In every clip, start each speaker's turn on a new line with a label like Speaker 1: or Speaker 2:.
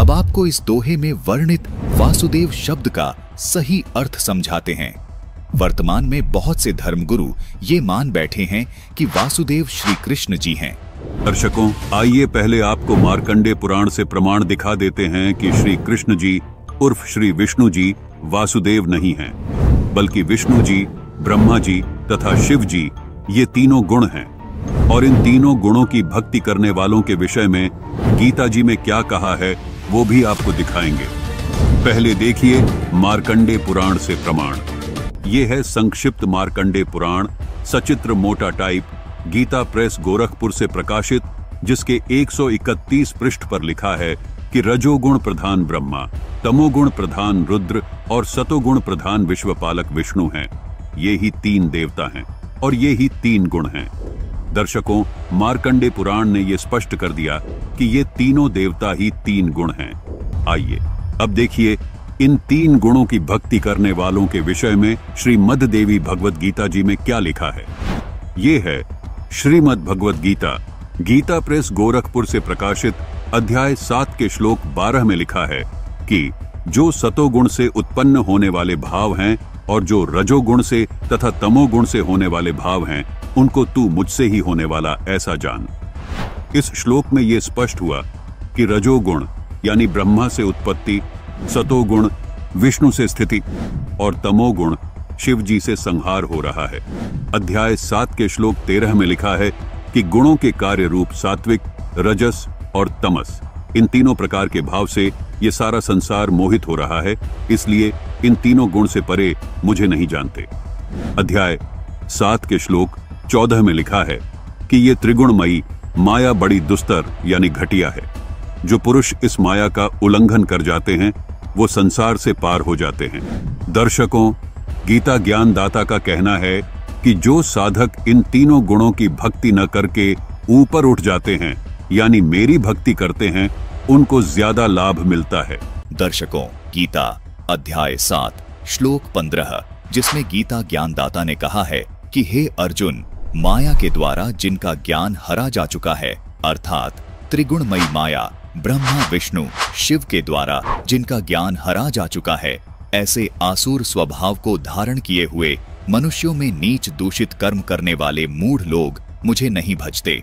Speaker 1: अब आपको इस दोहे में वर्णित वासुदेव शब्द का सही अर्थ समझाते हैं। वर्तमान में बहुत से धर्मगुरु ये मान बैठे हैं कि वासुदेव श्री कृष्ण जी हैं।
Speaker 2: दर्शकों, आइए पहले आपको मार्कंडेय पुराण से प्रमाण दिखा देते हैं कि श्री कृष्ण जी उर्फ श्री विष्णु जी वासुदेव नहीं हैं, बल्कि विष्णु जी, ब्रह्मा जी तथा शिव जी ये तीनों गुण हैं। और इन तीनों गुणों की भक्ति करने वालों के विषय में गीता जी में क्या कहा है वो भी आपको दिखाएंगे। पहले देखिए मार्कंडेय पुराण से प्रमाण। ये है संक्षिप्त मार्कंडेय पुराण, सचित्र मोटा टाइप, गीता प्रेस गोरखपुर से प्रकाशित, जिसके 131 पृष्ठ पर लिखा है कि रजोगुण प्रधान ब्रह्मा, तमोगुण प्रधान रुद्र और सतोगुण प्रधान विश्वपालक विष्णु हैं। ये ही तीन देवता हैं और ये ही तीन गुण हैं। दर्शकों, मार्कंडेय पुराण ने यह स्पष्ट कर दिया कि ये तीनों देवता ही तीन गुण हैं। आइए अब देखिए इन तीन गुणों की भक्ति करने वालों के विषय में श्रीमद् देवी भगवत गीता जी में क्या लिखा है। ये है श्रीमद् भगवत गीता, गीता प्रेस गोरखपुर से प्रकाशित, अध्याय 7 के श्लोक 12 में लिखा है कि जो सतोगुण से उत्पन्न होने वाले भाव हैं और जो रजोगुण से तथा तमोगुण से होने वाले भाव हैं, उनको तू मुझसे ही होने वाला ऐसा जान। इस श्लोक में यह स्पष्ट हुआ कि रजोगुण यानी ब्रह्मा से उत्पत्ति, सतोगुण विष्णु से स्थिति और तमोगुण शिव जी से संहार हो रहा है। अध्याय 7 के श्लोक 13 में लिखा है कि गुणों के कार्य रूप सात्विक, रजस और तमस, इन तीनों प्रकार के भाव से ये सारा संसार मोहित हो रहा है, इसलिए इन तीनों गुण से परे मुझे नहीं जानते। अध्याय 7 के श्लोक 14 में लिखा है कि ये त्रिगुणमयी माया बड़ी दुस्तर यानी घटिया है। जो पुरुष इस माया का उल्लंघन कर जाते हैं वो संसार से पार हो जाते हैं। दर्शकों, गीता ज्ञानदाता का कहना है कि जो साधक इन तीनों गुणों की भक्ति न करके ऊपर उठ जाते हैं यानी मेरी भक्ति करते हैं, उनको ज्यादा लाभ मिलता है।
Speaker 1: दर्शकों, गीता अध्याय 7 श्लोक 15, जिसमें गीता ज्ञानदाता ने कहा है कि हे अर्जुन, माया के द्वारा जिनका ज्ञान हरा जा चुका है, अर्थात त्रिगुणमयी माया ब्रह्मा विष्णु शिव के द्वारा जिनका ज्ञान हरा जा चुका है, ऐसे आसुर स्वभाव को धारण किए हुए मनुष्यों में नीच दूषित कर्म करने वाले मूढ़ लोग मुझे नहीं भजते,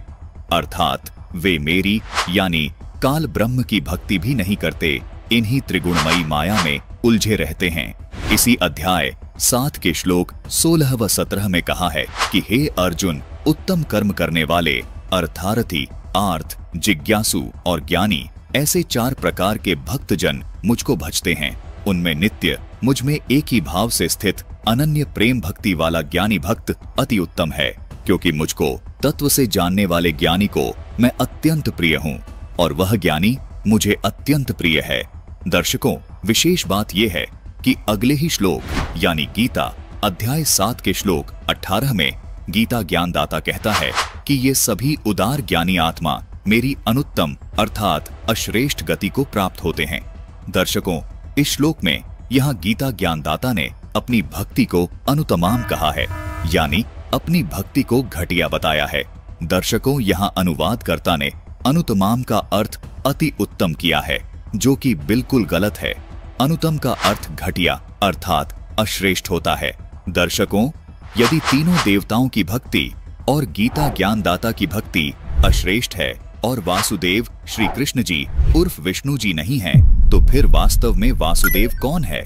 Speaker 1: अर्थात वे मेरी यानी काल ब्रह्म की भक्ति भी नहीं करते, इन्हीं त्रिगुणमयी माया में उलझे रहते हैं। इसी अध्याय 7 के श्लोक 16 व 17 में कहा है कि हे अर्जुन, उत्तम कर्म करने वाले अर्थार्थी, आर्थ, जिज्ञासु और ज्ञानी, ऐसे 4 प्रकार के भक्तजन मुझको भजते हैं। उनमें नित्य मुझ में एक ही भाव से स्थित अनन्य प्रेम भक्ति वाला ज्ञानी भक्त अति उत्तम है, क्योंकि मुझको तत्व से जानने वाले ज्ञानी को मैं अत्यंत प्रिय हूँ और वह ज्ञानी मुझे अत्यंत प्रिय है। दर्शकों, विशेष बात यह है कि अगले ही श्लोक यानी गीता अध्याय 7 के श्लोक 18 में गीता ज्ञानदाता कहता है कि ये सभी उदार ज्ञानी आत्मा मेरी अनुत्तम अर्थात अश्रेष्ठ गति को प्राप्त होते हैं। दर्शकों, इस श्लोक में यहाँ गीता ज्ञानदाता ने अपनी भक्ति को अनुतमाम कहा है, यानी अपनी भक्ति को घटिया बताया है। दर्शकों, यहाँ अनुवादकर्ता ने अनुतमाम का अर्थ अति उत्तम किया है, जो कि बिल्कुल गलत है। अनुतम का अर्थ घटिया अर्थात अश्रेष्ठ होता है। दर्शकों, यदि तीनों देवताओं की भक्ति और गीता ज्ञानदाता की भक्ति अश्रेष्ठ है और वासुदेव श्री कृष्ण जी उर्फ विष्णु जी नहीं हैं, तो फिर वास्तव में वासुदेव कौन है?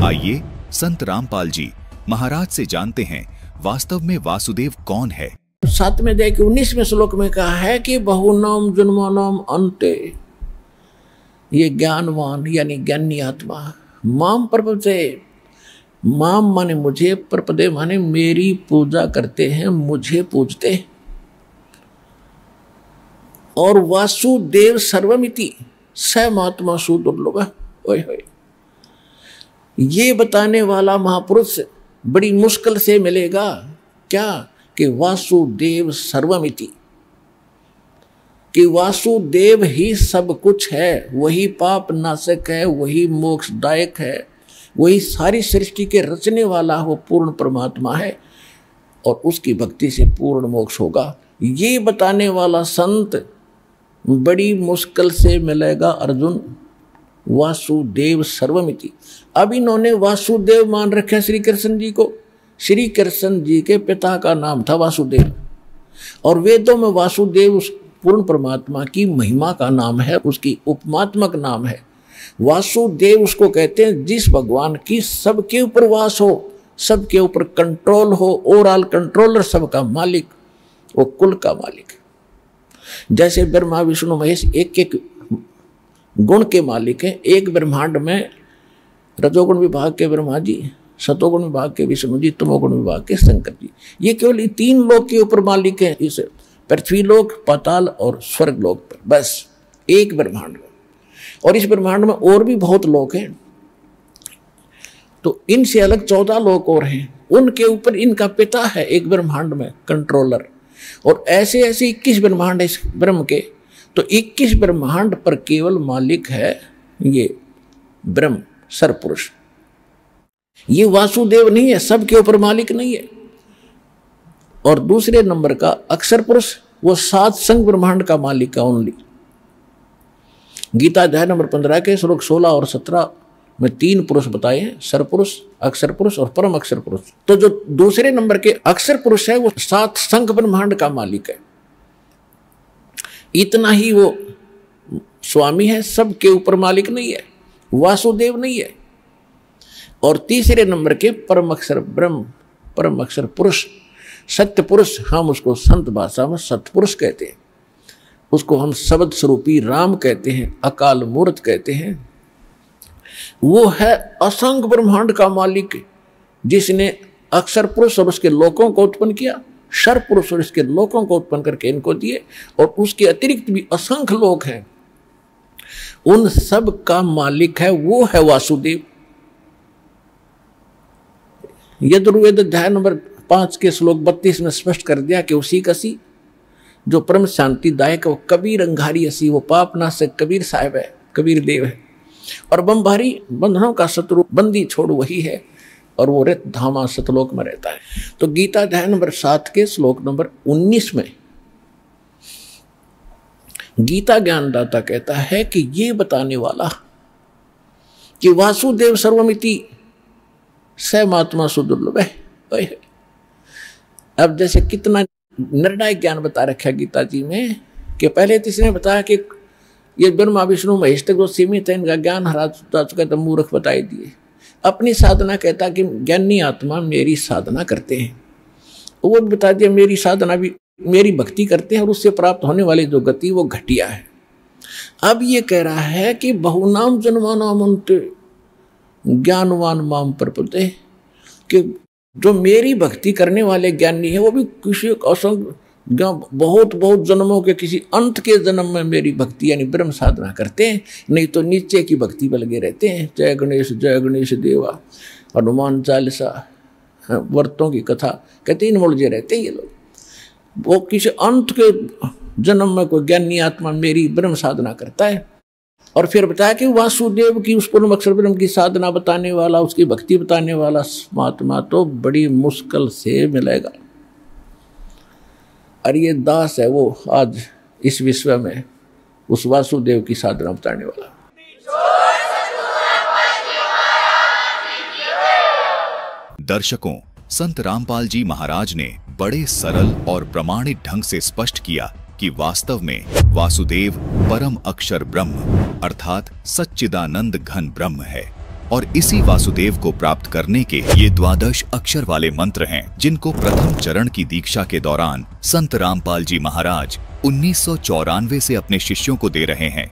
Speaker 1: आइए संत रामपाल जी महाराज से जानते हैं वास्तव में वासुदेव कौन है।
Speaker 3: 7वें अध्याय के 19वें श्लोक में कहा है कि बहुनाम जन्मानाम अन्ते, ये ज्ञानवान यानी ज्ञानी आत्मा माम प्रपदे, माम माने मुझे, प्रपदे माने मेरी पूजा करते हैं, मुझे पूजते हैं। और वासुदेव सर्वमिति स महात्मा सुदुर्लभ, ओए होए, ये बताने वाला महापुरुष बड़ी मुश्किल से मिलेगा। क्या कि वासुदेव सर्वमिति, कि वासुदेव ही सब कुछ है, वही पाप नाशक है, वही मोक्षदायक है, वही सारी सृष्टि के रचने वाला वो पूर्ण परमात्मा है और उसकी भक्ति से पूर्ण मोक्ष होगा। ये बताने वाला संत बड़ी मुश्किल से मिलेगा अर्जुन। वासुदेव सर्वमिति। अब इन्होंने वासुदेव मान रखा श्री कृष्ण जी को। श्री कृष्ण जी के पिता का नाम था वासुदेव, और वेदों में वासुदेव उस पूर्ण परमात्मा की महिमा का नाम है, उसकी उपमात्मक नाम है। वासुदेव उसको कहते हैं जिस भगवान की सबके ऊपर वास हो, सबके ऊपर कंट्रोल हो, ओवरऑल कंट्रोलर, सबका मालिक, वो कुल का मालिक। जैसे ब्रह्मा विष्णु महेश एक एक गुण के मालिक हैं। एक ब्रह्मांड में रजोगुण विभाग के ब्रह्मा जी, सतोगुण विभाग के विष्णु जी, तमोगुण विभाग के शंकर जी। ये केवल 3 लोक के ऊपर मालिक हैं, इस पृथ्वी लोक, पाताल और स्वर्ग लोक पर, बस एक ब्रह्मांड में। और इस ब्रह्मांड में और भी बहुत लोक हैं, तो इनसे अलग 14 लोक और हैं, उनके ऊपर इनका पिता है एक ब्रह्मांड में कंट्रोलर। और ऐसे ऐसे 21 ब्रह्मांड है इस ब्रह्म के, तो 21 ब्रह्मांड पर केवल मालिक है ये ब्रह्म सरपुरुष। ये वासुदेव नहीं है, सबके ऊपर मालिक नहीं है। और दूसरे नंबर का अक्षर पुरुष, वो 7 संघ ब्रह्मांड का मालिक है ओनली। गीता अध्याय नंबर 15 के श्लोक 16 और 17 में 3 पुरुष बताए हैं, सरपुरुष, अक्षर पुरुष और परम अक्षर पुरुष। तो जो दूसरे नंबर के अक्षर पुरुष है वो 7 संघ ब्रह्मांड का मालिक है। इतना ही वो स्वामी है, सबके ऊपर मालिक नहीं है, वासुदेव नहीं है। और तीसरे नंबर के परम अक्षर ब्रह्म, परम अक्षर पुरुष, सत्य पुरुष, हम उसको संत भाषा में सतपुरुष कहते हैं। उसको हम शब्द स्वरूपी राम कहते हैं, अकाल मूर्त कहते हैं। वो है असंख्य ब्रह्मांड का मालिक, जिसने अक्षर पुरुष और उसके लोकों को उत्पन्न किया, शर पुरुष और इसके लोकों को उत्पन्न करके इनको दिए, और उसके अतिरिक्त भी असंख्य लोक हैं, उन सब का मालिक है, वो है वासुदेव। यजुर्वेद अध्याय नंबर 5 के श्लोक 32 में स्पष्ट कर दिया कि उसी कसी जो परम शांतिदायक, वो कबीर अंगारी असी, वो पापनाशक कबीर साहब है, कबीर देव है। और बंभारी बंधनों का शत्रु बंदी छोड़ वही है, और वो रित धामा सतलोक में रहता है। तो गीता अध्याय नंबर 7 के श्लोक नंबर 19 में गीता ज्ञानदाता कहता है कि ये बताने वाला कि वासुदेव सर्वमिति स महात्मा सुदुर्लभ है। अब जैसे कितना निर्णायक ज्ञान बता रखा गीता जी में, कि पहले तो इसने बताया कि ये ब्रह्मा विष्णु महेश तक जो सीमित है, इनका ज्ञान हरा चुका, तो मूर्ख बताई दिए। अपनी साधना कहता कि ज्ञानी आत्मा मेरी साधना करते हैं, वो बता दिया मेरी साधना भी, मेरी भक्ति करते हैं, और उससे प्राप्त होने वाली जो गति वो घटिया है। अब ये कह रहा है कि बहुनाम जन्मानाम अंत ज्ञानवान माम प्रपते, कि जो मेरी भक्ति करने वाले ज्ञानी है वो भी किसी असंख्य बहुत बहुत जन्मों के किसी अंत के जन्म में मेरी भक्ति यानी ब्रह्म साधना करते हैं, नहीं तो नीचे की भक्ति में लगे रहते हैं। जय गणेश देवा, हनुमान चालीसा, व्रतों की कथा कहते इन मुलझे रहते हैं ये लोग। वो किसी अंत के जन्म में कोई ज्ञानी आत्मा मेरी ब्रह्म साधना करता है। और फिर बताया कि वासुदेव की उस पूर्ण अक्षर ब्रह्म की साधना बताने वाला, उसकी भक्ति बताने वाला महात्मा तो बड़ी मुश्किल से मिलेगा। और ये दास है वो आज इस विश्व में उस वासुदेव की साधना बताने वाला।
Speaker 1: दर्शकों, संत रामपाल जी महाराज ने बड़े सरल और प्रमाणित ढंग से स्पष्ट किया कि वास्तव में वासुदेव परम अक्षर ब्रह्म अर्थात सच्चिदानंद घन ब्रह्म है, और इसी वासुदेव को प्राप्त करने के ये 12 अक्षर वाले मंत्र हैं, जिनको प्रथम चरण की दीक्षा के दौरान संत रामपाल जी महाराज 1994 से अपने शिष्यों को दे रहे हैं।